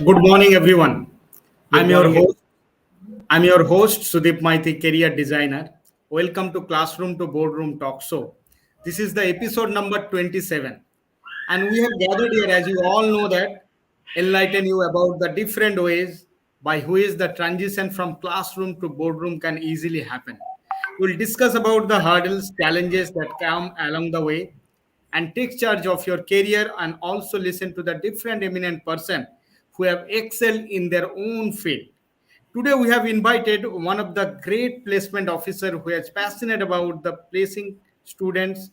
Good morning, everyone. Good I'm your morning. host. I'm your host, Sudip Maiti, career designer. Welcome to Classroom to Boardroom Talk Show. This is the episode number 27, and we have gathered here, as you all know, that enlighten you about the different ways by which the transition from classroom to boardroom can easily happen. We'll discuss about the hurdles, challenges that come along the way, and take charge of your career and also listen to the different eminent person who have excelled in their own field. Today we have invited one of the great placement officer who is passionate about the placing students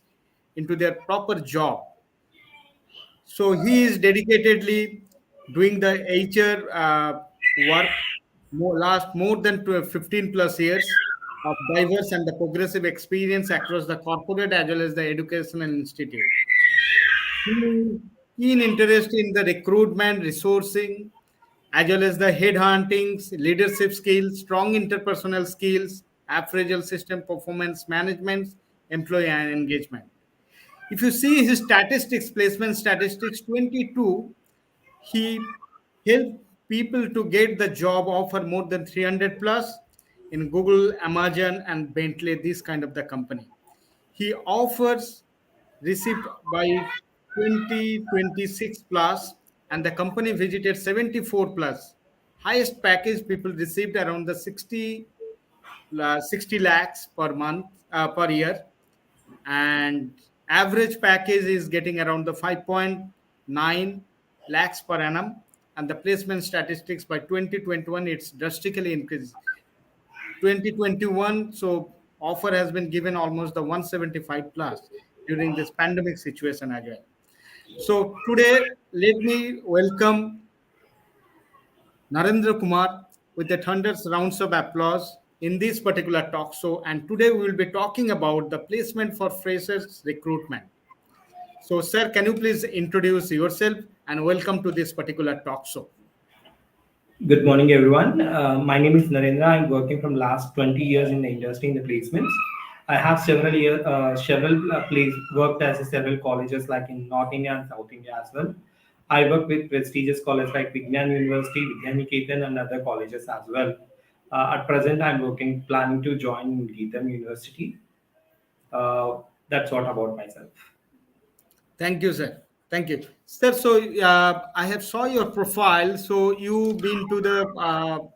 into their proper job. So he is dedicatedly doing the HR work last more than 15 plus years of diverse and the progressive experience across the corporate as well as the educational institute. Keen interest in the recruitment, resourcing, as well as the headhunting, leadership skills, strong interpersonal skills, appraisal system performance management, employee engagement. If you see his statistics, placement statistics 22, he helped people to get the job offer more than 300 plus in Google, Amazon, and Bentley, this kind of the company. He offers received by 2026 plus, and the company visited 74 plus. Highest package people received around the 60 lakhs per month per year, and average package is getting around the 5.9 lakhs per annum, and the placement statistics by 2021 it's drastically increased. 2021, so offer has been given almost the 175 plus during this pandemic situation as well. So today let me welcome Narendra Kumar with the thunders rounds of applause in this particular talk show, and today we will be talking about the placement for freshers recruitment. So sir, can you please introduce yourself and welcome to this particular talk show? Good morning, everyone. My name is Narendra. I'm working from last 20 years in the industry in the placements. I have several worked as a several colleges like in North India and South India as well. I work with prestigious colleges like Vignan University, Vidyaniketan, and other colleges as well. At present, I'm working planning to join Geetham University. That's what about myself. Thank you, sir. Thank you, sir. So I have saw your profile. So you been to the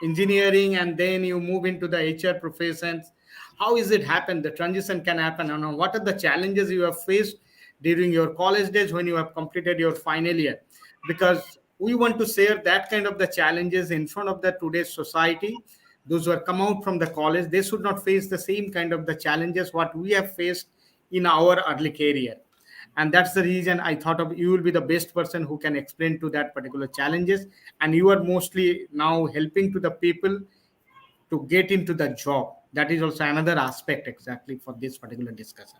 engineering and then you move into the HR professions. How is it happen? The transition can happen. And what are the challenges you have faced during your college days when you have completed your final year? Because we want to share that kind of the challenges in front of the today's society. Those who have come out from the college, they should not face the same kind of the challenges what we have faced in our early career, and that's the reason I thought of you will be the best person who can explain to that particular challenges, and you are mostly now helping to the people to get into the job. That is also another aspect exactly for this particular discussion.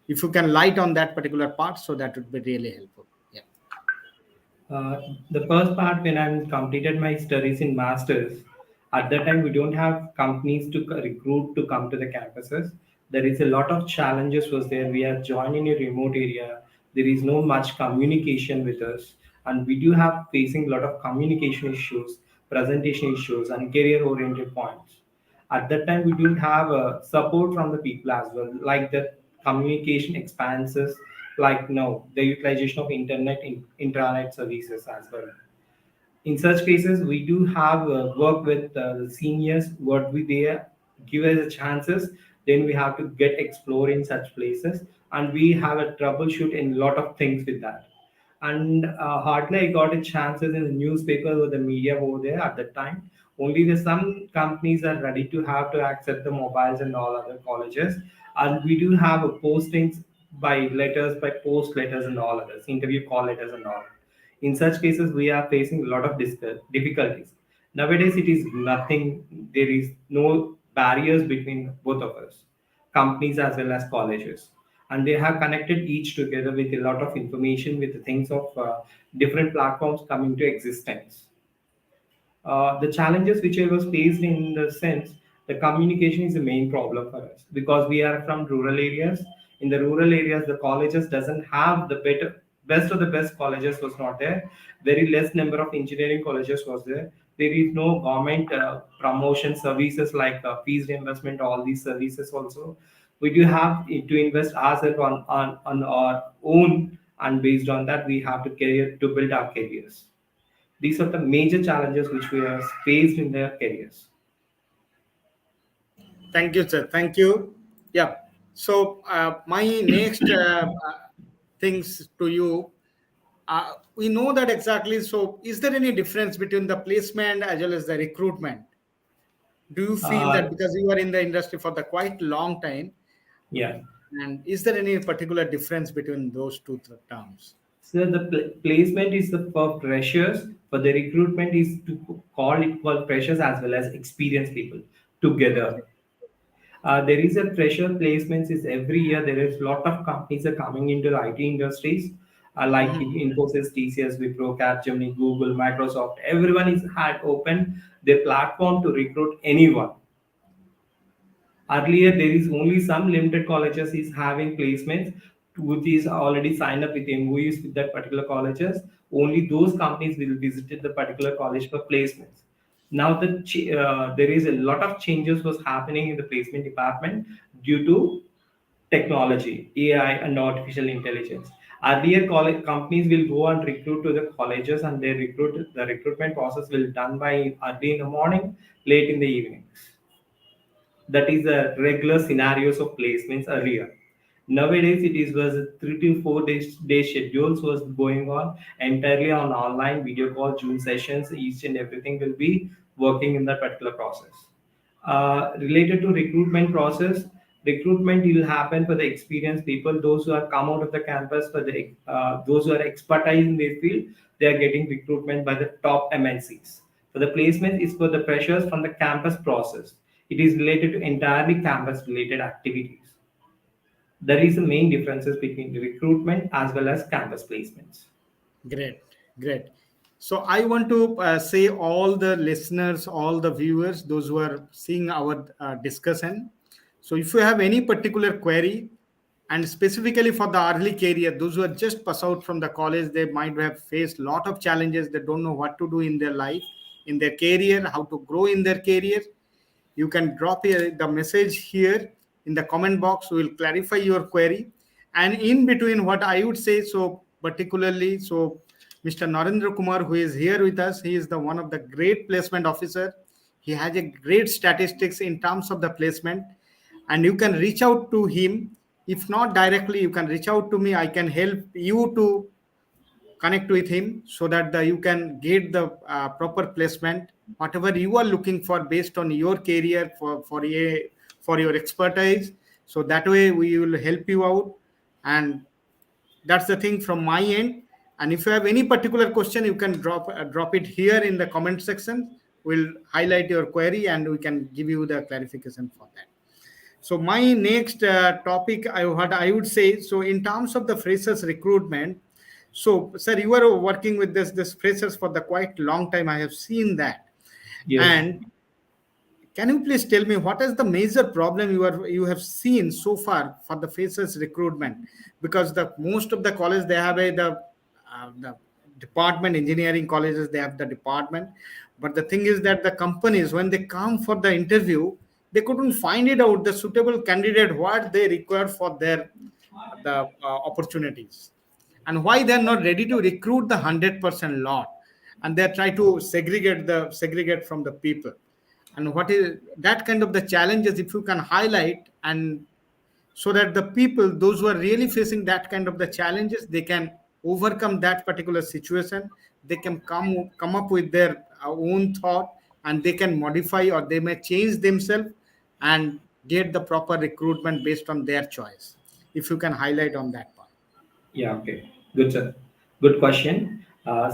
If you can light on that particular part, so that would be really helpful. Yeah. The first part when I completed my studies in masters, at that time we don't have companies to recruit to come to the campuses. There is a lot of challenges was there. We are joining a remote area. There is no much communication with us, and we do have facing a lot of communication issues, presentation issues, and career oriented points. At that time we didn't have support from the people as well, like the communication expanses, like now the utilization of internet intranet services as well. In such cases we do have work with the seniors what we they give us the chances, then we have to get explore in such places, and we have a troubleshoot in a lot of things with that. And hardly I got a chances in the newspaper or the media over there at that time. Only the some companies are ready to have to accept the mobiles and all other colleges, and we do have a postings by letters, by post letters and all others, interview call letters and all. In such cases we are facing a lot of difficulties. Nowadays it is nothing, there is no barriers between both of us, companies as well as colleges, and they have connected each together with a lot of information with the things of different platforms coming to existence. The challenges which I was faced in the sense, the communication is the main problem for us because we are from rural areas. In the rural areas, the colleges doesn't have the best of the best colleges was not there. Very less number of engineering colleges was there. There is no government promotion services like fees reimbursement, all these services also. We do have to invest ourselves on our own, and based on that, we have to career to build our careers. These are the major challenges which we have faced in their careers. Thank you, sir. Thank you. Yeah. So my next things to you, we know that exactly. So is there any difference between the placement as well as the recruitment? Do you feel Uh, that because you are in the industry for the quite long time, yeah. and is there any particular difference between those two terms? So the placement is the for freshers, but the recruitment is to call it for freshers as well as experienced people together. Okay. There is a fresher placements is every year. There is a lot of companies are coming into the IT industries, like Mhm. Infosys, TCS, Wipro, Capgemini, Google, Microsoft. Everyone is had opened their platform to recruit anyone. Earlier, there is only some limited colleges is having placements, which is already signed up with MOUs with that particular colleges. Only those companies will visit the particular college for placements. Now there is a lot of changes was happening in the placement department due to technology, AI, and artificial intelligence. Earlier, college companies will go and recruit to the colleges, and the recruitment process will done by early in the morning, late in the evenings. That is the regular scenarios of placements earlier. Nowadays, it is was 3 to 4 day schedules was going on entirely on online video call, Zoom sessions. Each and everything will be working in that particular process. Related to recruitment process, recruitment will happen for the experienced people, those who are come out of the campus for the those who are expertise in their field. They are getting recruitment by the top MNCs. For the placement is for the pressures from the campus process. It is related to entirely campus related activities. There is the main differences between the recruitment as well as campus placements. Great, great. So I want to say all the listeners, all the viewers, those who are seeing our discussion. So if you have any particular query, and specifically for the early career, those who are just pass out from the college, they might have faced lot of challenges. They don't know what to do in their life, in their career, how to grow in their career. You can drop the message here in the comment box. We will clarify your query. And in between, what I would say, so particularly, so Mr. Narendra Kumar, who is here with us, he is the one of the great placement officer. He has a great statistics in terms of the placement, and you can reach out to him. If not directly, you can reach out to me. I can help you to connect with him so that you can get the proper placement whatever you are looking for based on your career for your expertise. So that way we will help you out, and that's the thing from my end. And if you have any particular question, you can drop it here in the comment section. We'll highlight your query and we can give you the clarification for that. So my next topic, what I would say, so in terms of the freshers recruitment, so sir, you are working with this freshers for the quite long time. I have seen that, Yes. and can you please tell me what is the major problem you have seen so far for the freshers recruitment? Because the most of the college they have the department, engineering colleges they have the department, but the thing is that the companies when they come for the interview, they couldn't find it out the suitable candidate what they require for their the opportunities, and why they're not ready to recruit the 100% lot, and they try to segregate from the people. And what is that kind of the challenges, if you can highlight, and so that the people those who are really facing that kind of the challenges, they can overcome that particular situation. They can come up with their own thought, and they can modify or they may change themselves and get the proper recruitment based on their choice. If you can highlight on that part. Yeah, okay. Good, sir. Good question.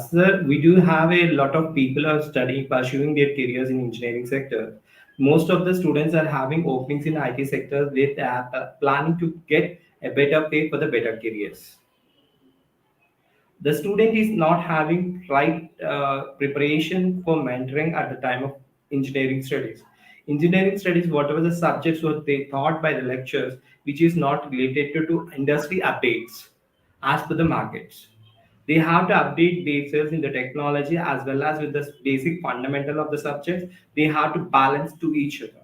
Sir, we do have a lot of people are studying, pursuing their careers in engineering sector. Most of the students are having openings in IT sector with planning to get a better pay for the better careers. The student is not having right preparation for mentoring at the time of engineering studies. Engineering studies, whatever the subjects were they taught by the lectures, which is not related to industry updates as per the markets. They have to update themselves in the technology as well as with the basic fundamental of the subjects. They have to balance to each other.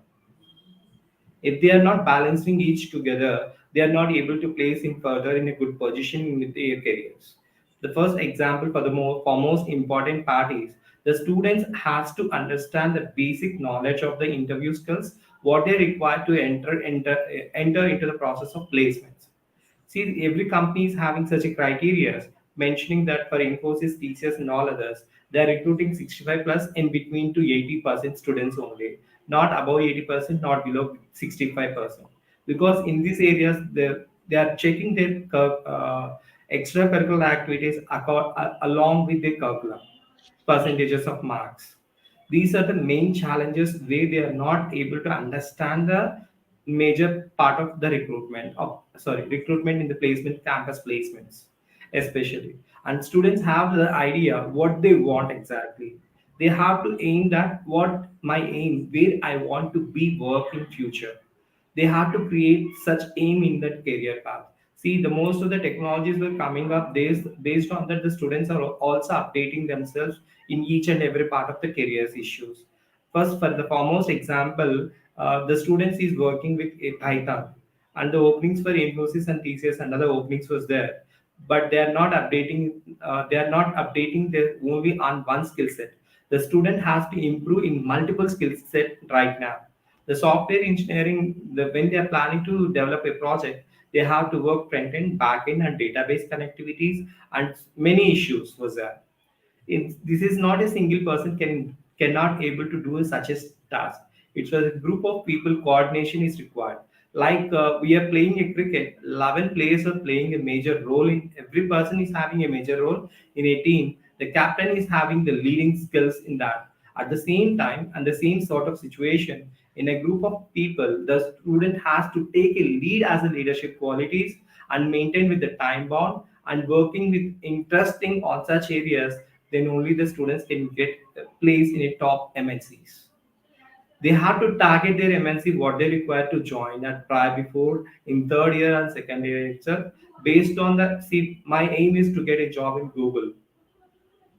If they are not balancing each together, they are not able to place in further in a good position in their careers. The first example for the foremost important part is the students has to understand the basic knowledge of the interview skills, what they require to enter into the process of placements. See, every company is having such a criteria mentioning that for Infosys, TCS, and all others, they are recruiting 65 plus in between to 80% students only, not above 80%, not below 65%. Because in these areas, they are checking their extracurricular activities along with their curriculum percentages of marks. These are the main challenges where they are not able to understand the major part of the recruitment in the placement campus placements especially, and students have the idea what they want exactly. They have to aim that what my aim where I want to be work in future. They have to create such aim in that career path. See, the most of the technologies were coming up based on that the students are also updating themselves in each and every part of the careers issues. First, for the foremost example, the students is working with a Python, and the openings for Infosys and TCS and other openings was there, but they are not updating. They are not updating their only on one skill set. The student has to improve in multiple skill set right now. The software engineering, when they are planning to develop a project, they have to work front end, back end, and database connectivities, and many issues was there. This is not a single person cannot able to do such a task. It's a group of people. Coordination is required. Like we are playing a cricket, 11 players are playing a major role in every person is having a major role in a team. The captain is having the leading skills in that. At the same time and the same sort of situation, in a group of people, the student has to take a lead as a leadership qualities and maintain with the time bound and working with interesting on such areas, then only the students can get a place in a top MNCs. They have to target their MNC what they require to join and try before in third year and second year itself. Based on that, see, my aim is to get a job in Google.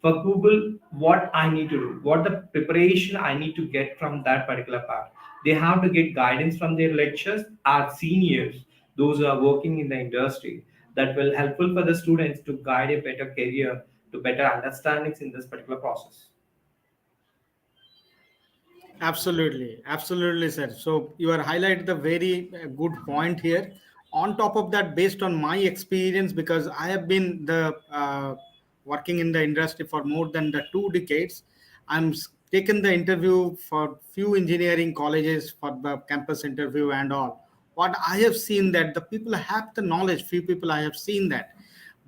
For Google, what I need to do, what the preparation I need to get from that particular part. They have to get guidance from their lectures, our seniors, those who are working in the industry, that will helpful for the students to guide a better career to better understandings in this particular process. Absolutely, absolutely, sir. So you are highlight the very good point here. On top of that, based on my experience, because I have been the working in the industry for more than the 2 decades, taken the interview for few engineering colleges for the campus interview and all. What I have seen that the people have the knowledge. Few people I have seen that,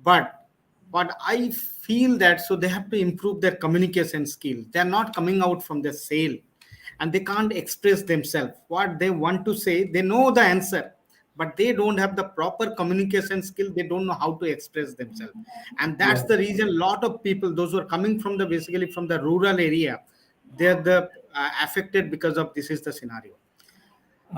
but what I feel that so they have to improve their communication skill. They are not coming out from the sale and they can't express themselves what they want to say. They know the answer, but they don't have the proper communication skill. They don't know how to express themselves, and Yeah. that's the reason a lot of people, those who are coming from the basically from the rural area, they're the affected because of this is the scenario.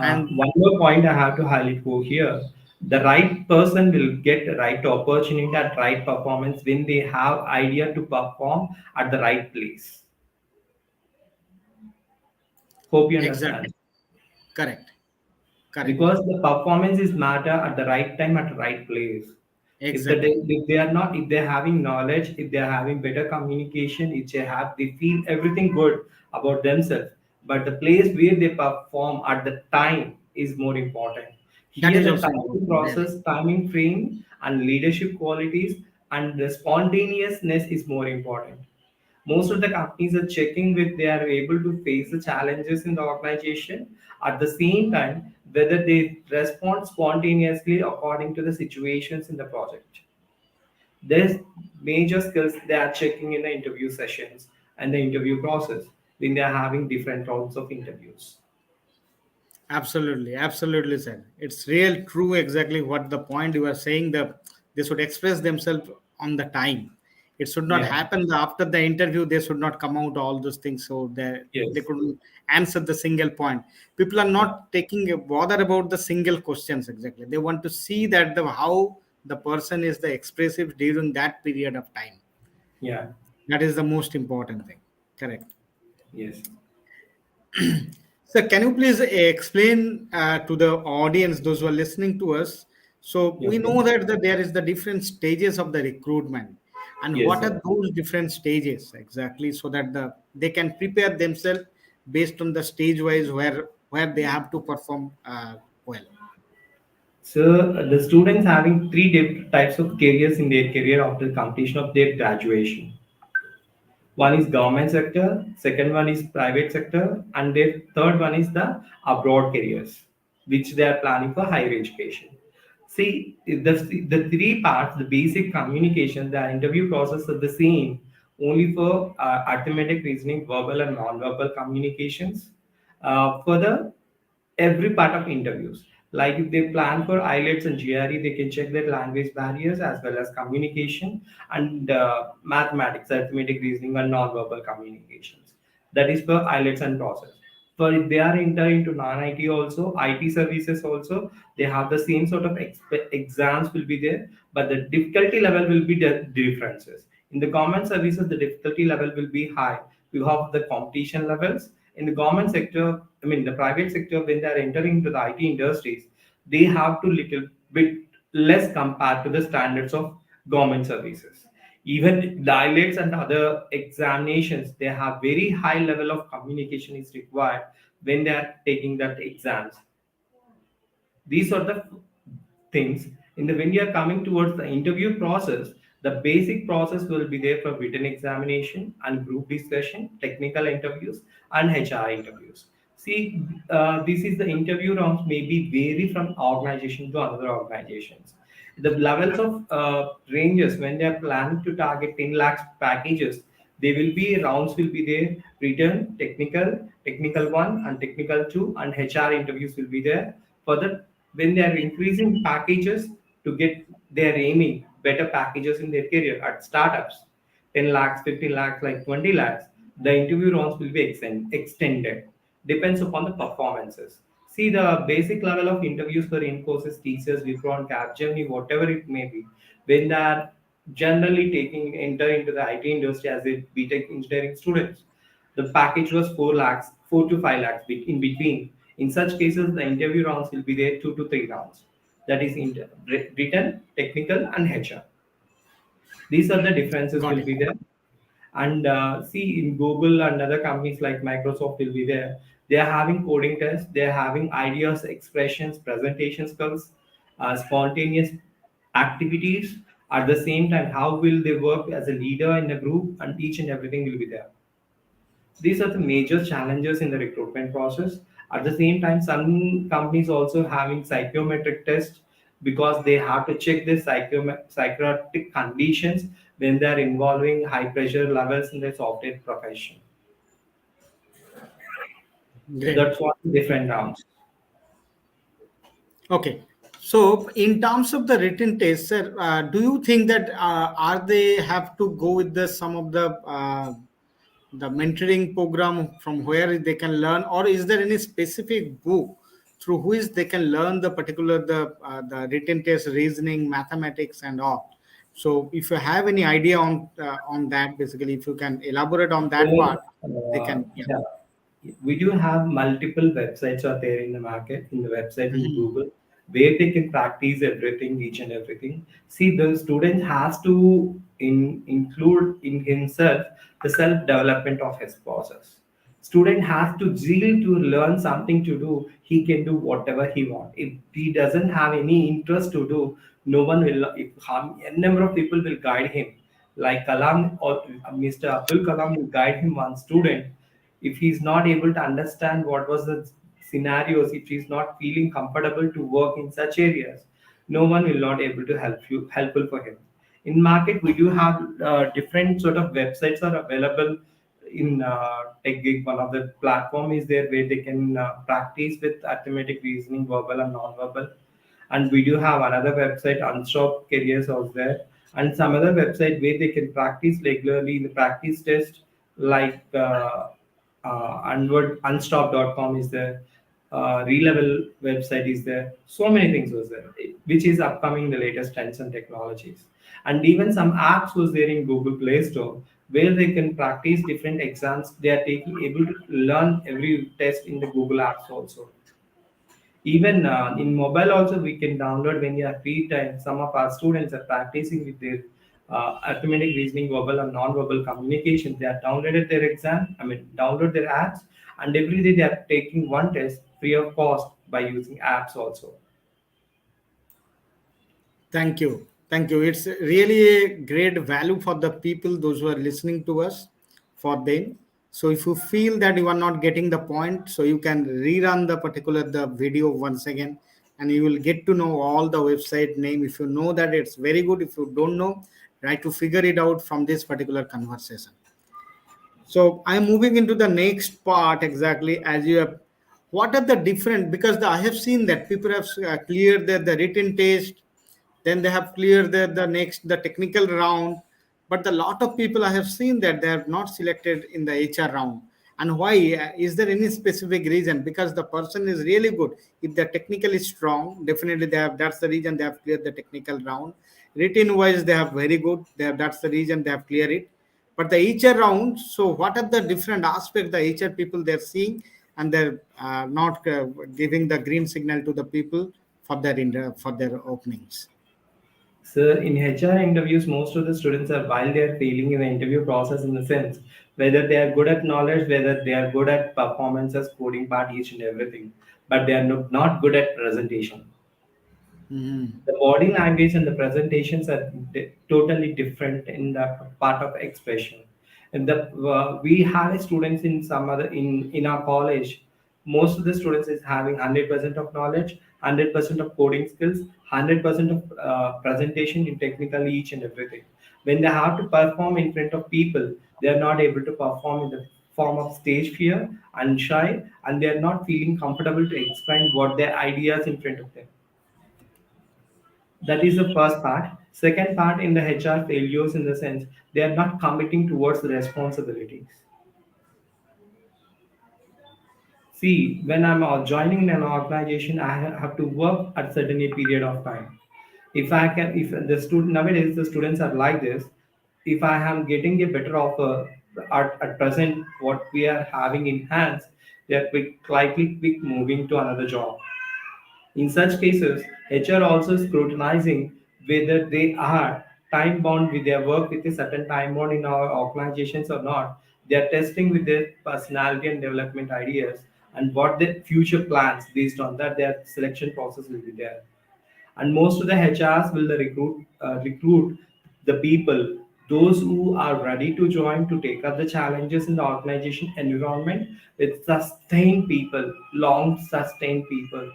And One more point I have to highlight over here. The right person will get the right opportunity at right performance when they have idea to perform at the right place. Hope you understand. exactly, correct, correct, Because the performance is matter at the right time at the right place. exactly. If they are not, if they're having knowledge, if they're having better communication, if they feel everything good about themselves, but the place where they perform at the time is more important. That Here is the also timing important, really. process, timing frame, and leadership qualities and the spontaneousness is more important. Most of the companies are checking with they are able to face the challenges in the organization, at the same time whether they respond spontaneously according to the situations in the project. There's major skills they are checking in the interview sessions and the interview process when they are having different rounds of interviews. Absolutely, absolutely, sir. It's real true exactly what the point you are saying. They should express themselves on the time. It should not Yeah. happen after the interview. They should not come out all those things. So they Yes. couldn't answer the single point. People are Yeah. not taking a bother about the single questions exactly. They want to see that the how the person is the expressive during that period of time. Yeah. That is the most important thing. Correct. Yes. So, can you please explain to the audience, those who are listening to us? So, we Okay. know that there is the different stages of the recruitment, and Yes, what sir. are those different stages exactly, so that they can prepare themselves based on the stage wise where they have to perform well. So the students having three types of careers in their career after completion of their graduation. One is government sector, second one is private sector, and the third one is the abroad careers, which they are planning for higher education. See, the three parts, the basic communication, the interview process are the same, only for arithmetic, reasoning, verbal and non-verbal communications. For the every part of interviews. Like if they plan for IELTS and GRE, they can check their language barriers as well as communication and mathematics, arithmetic, reasoning, and non-verbal communications. That is for IELTS and process. For if they are entering into non-IT also, IT services also, they have the same sort of exams will be there, but the difficulty level will be the differences. In the government services, the difficulty level will be high. You have the competition levels in the government sector. I mean, the private sector, when they are entering into the IT industries, they have to little bit less compared to the standards of government services. Even the IELTS and other examinations, they have very high level of communication is required when they are taking that exams. These are the things in the when you are coming towards the interview process. The basic process will be there for written examination and group discussion, technical interviews, and HR interviews. See, this is the interview rounds may be vary from organization to another organizations. The levels of ranges when they are planning to target 10 lakhs packages, there will be rounds will be there, written, technical one and technical two, and HR interviews will be there. For the when they are increasing packages to get, they are aiming better packages in their career at startups, 10 lakhs, 15 lakhs, like 20 lakhs, the interview rounds will be extended, depends upon the performances. See, the basic level of interviews for Infosys, teachers, Wipro, and Capgemini, whatever it may be, when they are generally taking enter into the IT industry as a BTech engineering students, the package was 4 lakhs, 4 to 5 lakhs in between. In such cases, the interview rounds will be there 2 to 3 rounds. That is written, technical, and HR. These are the differences Got will it. be there. And see, in Google and other companies like Microsoft will be there. They are having coding tests. They are having ideas, expressions, presentation skills, spontaneous activities. At the same time, how will they work as a leader in a group, and each and everything will be there. These are the major challenges in the recruitment process. At the same time, some companies also having psychometric tests because they have to check the psychotic conditions when they are involving high pressure levels in the software profession. Great. That's what different rounds. Okay. So, in terms of the written test, sir, do you think that are they have to go with the mentoring program from where they can learn, or is there any specific book through which they can learn the particular the written test, reasoning, mathematics, and all? So, if you have any idea on that, basically, if you can elaborate on that part, So, they can. Yeah. yeah, we do have multiple websites out there in the market, in the website in Mhm. Google, where they can practice everything, each and everything. See, the student has to include in himself the self development of his process. Student has to zeal to learn something to do. He can do whatever he wants. If he doesn't have any interest to do, no one will. If a number of people will guide him, like Kalam or Mr. Abdul Kalam will guide him one student. If he's not able to understand what was the scenarios, if he's not feeling comfortable to work in such areas, no one will not able to helpful for him. In market, we do have different sort of websites are available in TechGig. One of the platform is there where they can practice with arithmetic, reasoning, verbal and non-verbal. And we do have another website, Unstop Careers, out there, and some other website where they can practice regularly in the practice test, like unstop.com is there. Relevel website is there. So many things was there, which is upcoming the latest trends and technologies. And even some apps was there in Google Play Store where they can practice different exams. They are taking able to learn every test in the Google apps also. Even in mobile also we can download when you have free time. Some of our students are practicing with their arithmetic, reasoning, verbal and non-verbal communication. They have downloaded their exam, I mean download their apps, and every day they are taking one test free of cost by using apps also. Thank you. Thank you. It's really a great value for the people, those who are listening to us, for them. So if you feel that you are not getting the point, so you can rerun the video once again, and you will get to know all the website name. If you know that, it's very good. If you don't know, try to figure it out from this particular conversation. So I'm moving into the next part exactly as you have. What are the different? Because I have seen that people have cleared the written test, then they have cleared the next the technical round, but the lot of people I have seen that they have not selected in the HR round. And why? Is there any specific reason? Because the person is really good. If the technical is strong, definitely they have. That's the reason they have cleared the technical round. Written wise, they have very good. They have, that's the reason they have cleared it. But the HR round, so what are the different aspects the HR people they're seeing, and they're not giving the green signal to the people for their openings. So in HR interviews, most of the students are while they are failing in the interview process in the sense whether they are good at knowledge, whether they are good at performances, coding part, each and everything, but they are not good at presentation. Mhm. The body language and the presentations are totally different in the part of expression. And the we have students in some other in our college. Most of the students is having 100% of knowledge, 100% of coding skills, 100% of presentation in technically each and everything. When they have to perform in front of people, they are not able to perform in the form of stage fear and shy, and they are not feeling comfortable to explain what their ideas in front of them. That is the first part. Second part, in the HR failures in the sense they are not committing towards the responsibilities. See, when I'm joining an organization, I have to work at certain a period of time. If I can, if the student nowadays the students are like this, if I am getting a better offer at present, what we are having in hands, they are quick moving to another job. In such cases, HR also scrutinizing whether they are time bound with their work with a certain time bound in our organizations or not. They are testing with their personality and development ideas and what their future plans. Based on that, their selection process will be there. And most of the HRs will recruit the people, those who are ready to join to take up the challenges in the organization environment with sustained people, long sustained people,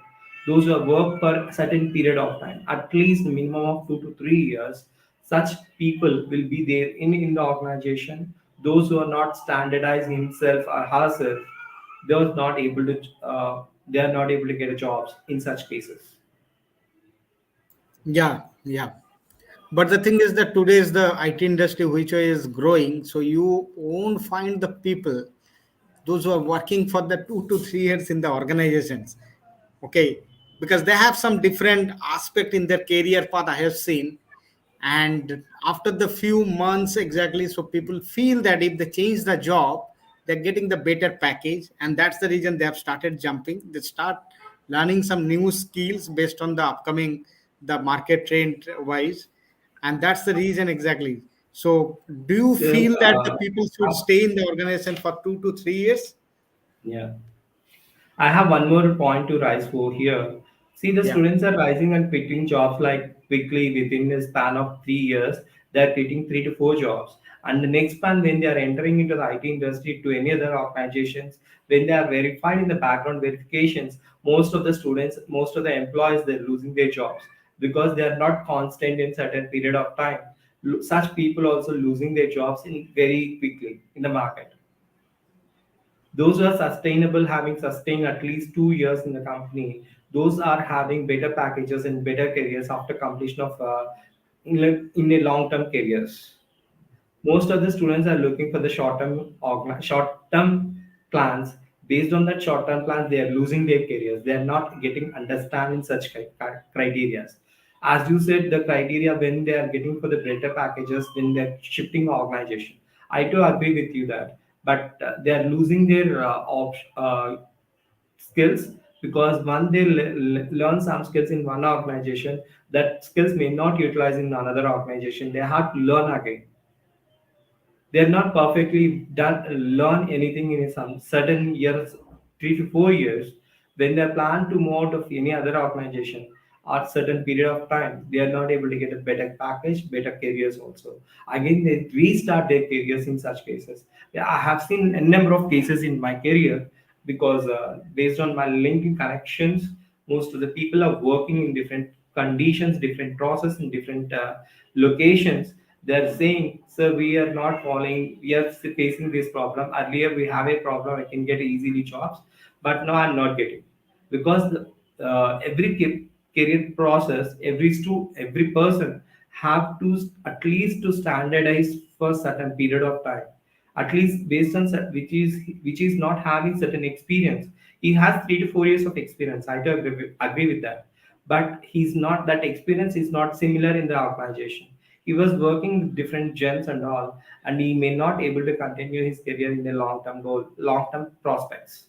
those who have worked for a certain period of time, at least minimum of 2 to 3 years. Such people will be there in the organization. Those who are not standardizing himself or herself, they are not able to get a jobs in such cases. Yeah, yeah. But the thing is that today is the IT industry which is growing, so you won't find the people those who are working for the 2 to 3 years in the organizations. Okay, because they have some different aspect in their career path. I have seen, and after the few months exactly, so people feel that if they change the job, they're getting the better package, and that's the reason they have started jumping. They start learning some new skills based on the upcoming the market trend wise, and that's the reason exactly. So do you So, feel that the people should stay in the organization for 2 to 3 years? yeah, I have one more point to rise for here. See, the Yeah. students are rising and quitting jobs like quickly within a span of 3 years. They are quitting 3 to 4 jobs. And the next span, when they are entering into the IT industry to any other organizations, when they are verified in the background verifications, most of the students, most of the employees, they're losing their jobs because they are not constant in certain period of time. Such people also losing their jobs in very quickly in the market. Those who are sustainable, having sustained at least 2 years in the company, those are having better packages and better careers after completion of in a long-term careers. Most of the students are looking for the short-term plans Based on that short term plans, they are losing their careers. They are not getting understanding such criteria. As you said, the criteria when they are getting for the better packages, when they're shifting organization, I do agree with you that, but they are losing their skills, because one they learn some skills in one organization, that skills may not utilize in another organization. They have to learn again. They're not perfectly done learn anything in some certain years, 3 to 4 years. When they plan to move out of any other organization at certain period of time, they are not able to get a better package, better careers also. Again, they restart their careers in such cases. Yeah, I have seen a number of cases in my career, because based on my linking connections, most of the people are working in different conditions, different process, in different locations. They're saying, sir, we are not following, we are facing this problem. Earlier we have a problem, I can get easily jobs, but now I'm not getting, because every career process, every person have to at least to standardize for certain period of time, at least based on which is not having certain experience. He has 3 to 4 years of experience. I do agree with that, but he's not, that experience is not similar in the organization. He was working with different gems and all, and he may not able to continue his career in the long term goal, long term prospects.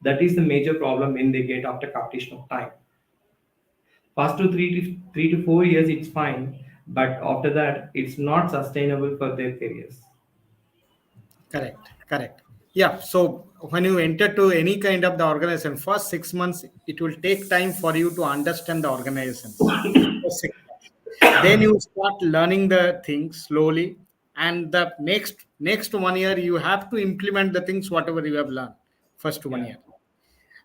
That is the major problem when they get after completion of time. First to 3 to 4 years it's fine, but after that it's not sustainable for their careers. Correct, correct. Yeah. So when you enter to any kind of the organization, first 6 months it will take time for you to understand the organizations. For 6 months, then you start learning the things slowly, and the next 1 year you have to implement the things whatever you have learned first one Yeah. year.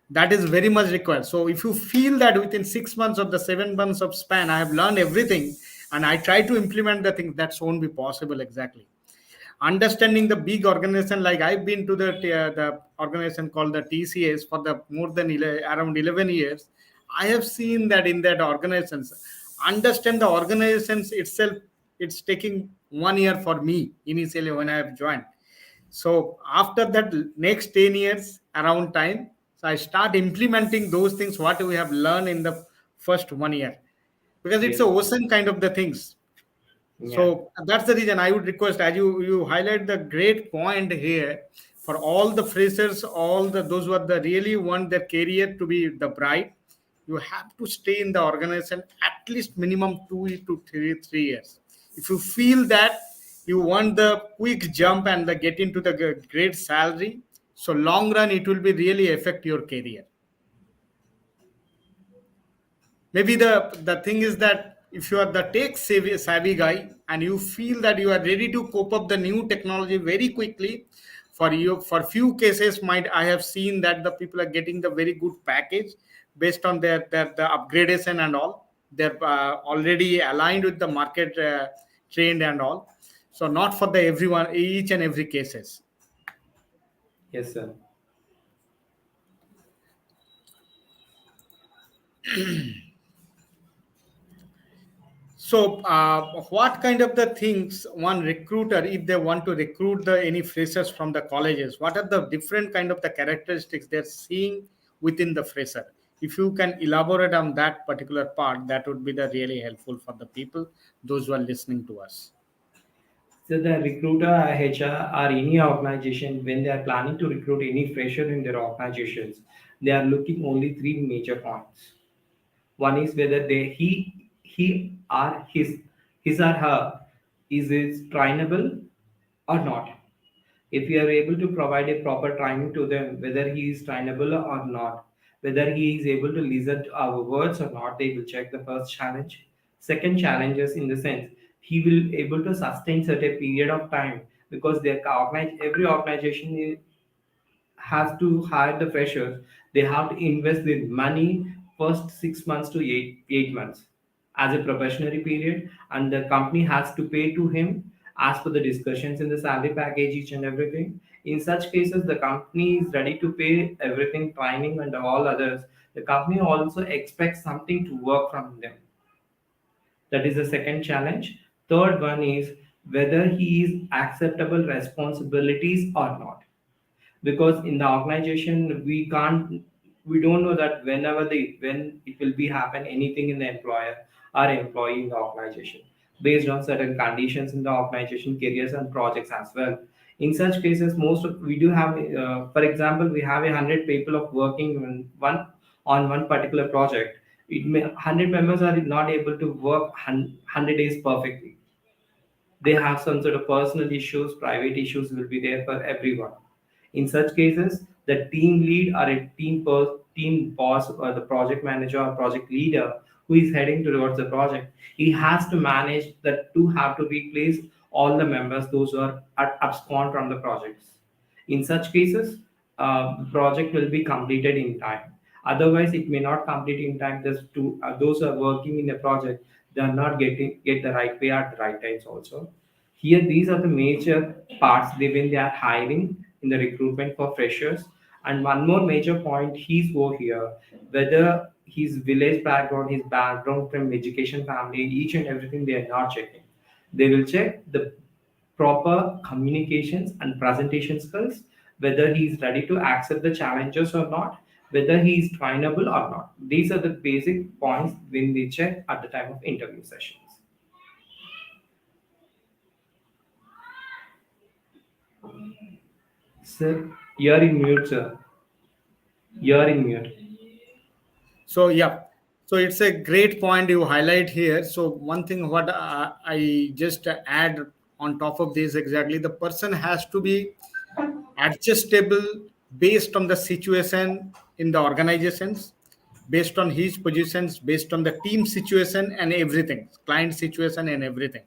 That is very much required. So if you feel that within 6 months of the 7 months of span I have learned everything and I try to implement the things, that won't be possible exactly. Understanding the big organization, like I've been to the organization called the TCS for the more than around 11 years. I have seen that in that organizations, understand the organizations itself, it's taking 1 year for me initially when I have joined. So after that, next 10 years around time, so I start implementing those things what we have learned in the first 1 year, because it's a Yes. ocean kind of the things. Yeah. So that's the reason I would request, as you highlight the great point here, for all the freshers, all the those who are the really want their career to be the bright, you have to stay in the organization at least minimum 2 to 3 years. If you feel that you want the quick jump and the get into the great salary, so long run it will be really affect your career. Maybe the thing is that if you are the tech savvy guy and you feel that you are ready to cope up the new technology very quickly, for you, for few cases might I have seen that the people are getting the very good package based on their the upgradation and all. They're already aligned with the market trend and all. So not for the everyone, each and every cases. Yes, sir. So, what kind of the things one recruiter, if they want to recruit the any freshers from the colleges, what are the different kind of the characteristics they're seeing within the fresher? If you can elaborate on that particular part, that would be the really helpful for the people, those who are listening to us. So the recruiter, HR, or any organization, when they are planning to recruit any fresher in their organizations, they are looking only three major points. One is whether he or his or her is trainable or not. If we are able to provide a proper training to them, whether he is trainable or not, whether he is able to listen to our words or not, they will check the first challenge. Second challenge is in the sense he will able to sustain certain period of time, because every organization has to hire the freshers. They have to invest their money first 6 months to eight months as a probationary period, and the company has to pay to him as per the discussions in the salary package, each and everything. In such cases, the company is ready to pay everything, training and all others. The company also expects something to work from them. That is the second challenge. Third one is whether he is acceptable responsibilities or not. because in the organization we don't know that when it will be happen anything in the employer or employee in the organization based on certain conditions in the organization, careers and projects as well. In such cases, we do have, for example, we have 100 people of working on one particular project. 100 members are not able to work 100 days perfectly. They have some sort of personal issues, private issues will be there for everyone. In such cases, the team lead or a team boss or the project manager or project leader who is heading towards the project, he has to manage that to have to replace all the members those who are abscond from the projects. In such cases, the project will be completed in time. Otherwise, it may not complete in time. Those who are working in the project, they are not get the right pay at the right times also. Here, these are the major parts when they are hiring in the recruitment for freshers. And one more major point he's over here, whether his village background, his background from education family, each and everything they are not checking. They will check the proper communications and presentation skills, whether he is ready to accept the challenges or not, whether he is trainable or not. These are the basic points when they check at the time of interview sessions. Sir, you're in mute, sir. You're in mute. So yeah, so it's a great point you highlight here. So one thing what I just add on top of this, exactly, the person has to be adjustable based on the situation in the organizations, based on his positions, based on the team situation and everything, client situation and everything.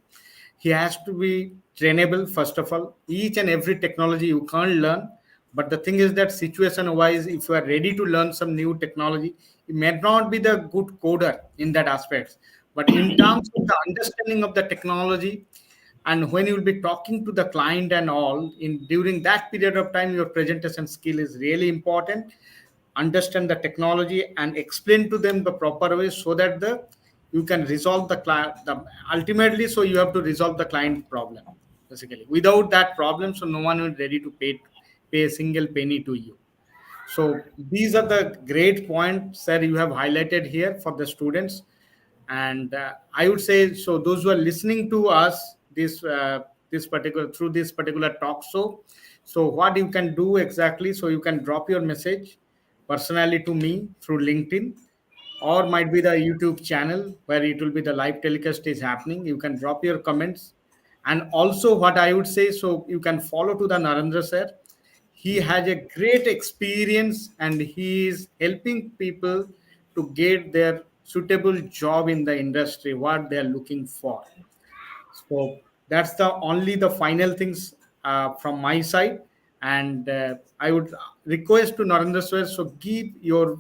He has to be trainable, first of all. Each and every technology you can't learn, but the thing is that situation wise, if you are ready to learn some new technology, you may not be the good coder in that aspects, but in terms of the understanding of the technology, and when you will be talking to the client and all, in during that period of time, your presentation skill is really important. Understand the technology and explain to them the proper way, so that the you can resolve the client ultimately. So you have to resolve the client problem, basically. Without that problem, so no one will ready to pay a single penny to you. So these are the great points, sir, you have highlighted here for the students. And I would say, so those who are listening to us this particular through this particular talk show, so what you can do exactly, so you can drop your message personally to me through LinkedIn, or might be the YouTube channel where it will be the live telecast is happening. You can drop your comments. And also what I would say, so you can follow to the Narendra sir. He has a great experience and he is helping people to get their suitable job in the industry what they are looking for. So that's the only the final things from my side. And I would request to Narendra sir, so give your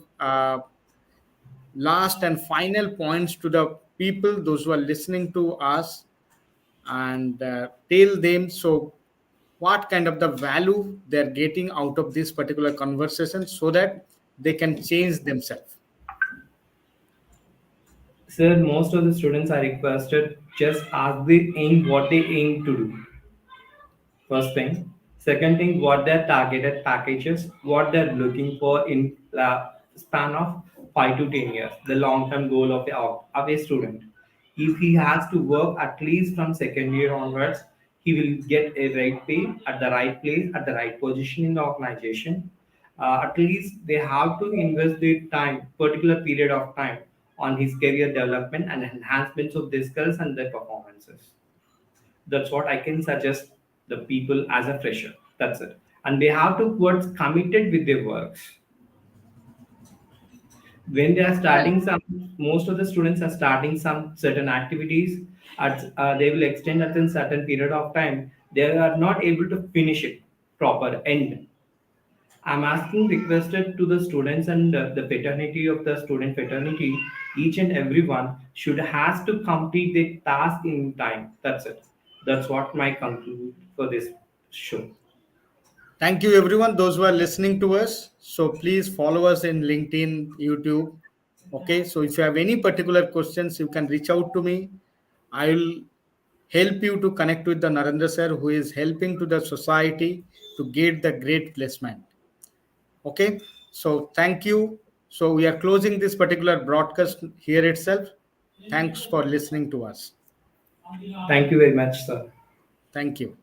last and final points to the people those who are listening to us, and tell them so what kind of the value they're getting out of this particular conversation, so that they can change themselves. Sir, most of the students are requested just ask the aim what they aim to do. First thing. Second thing, what their targeted packages, what they're looking for in span of 5 to 10 years, the long-term goal of a student. If he has to work at least from second year onwards, he will get a right pay at the right place, at the right position in the organization. At least they have to invest the time, particular period of time on his career development and enhancements of their skills and their performances. That's what I can suggest the people as a fresher. That's it. And they have to get committed with their works. When they are Right. starting some, most of the students are starting some certain activities. They will extend at a certain period of time. They are not able to finish it proper end. I'm asking requested to the students and the fraternity of the student fraternity, each and everyone should has to complete the task in time. That's it. That's what my conclude for this show. Thank you everyone those who are listening to us. So please follow us in LinkedIn, YouTube. Okay, so if you have any particular questions, you can reach out to me. I will help you to connect with the Narendra sir who is helping to the society to get the great placement. Okay, so thank you. So we are closing this particular broadcast here itself. Thanks for listening to us. Thank you very much, sir. Thank you.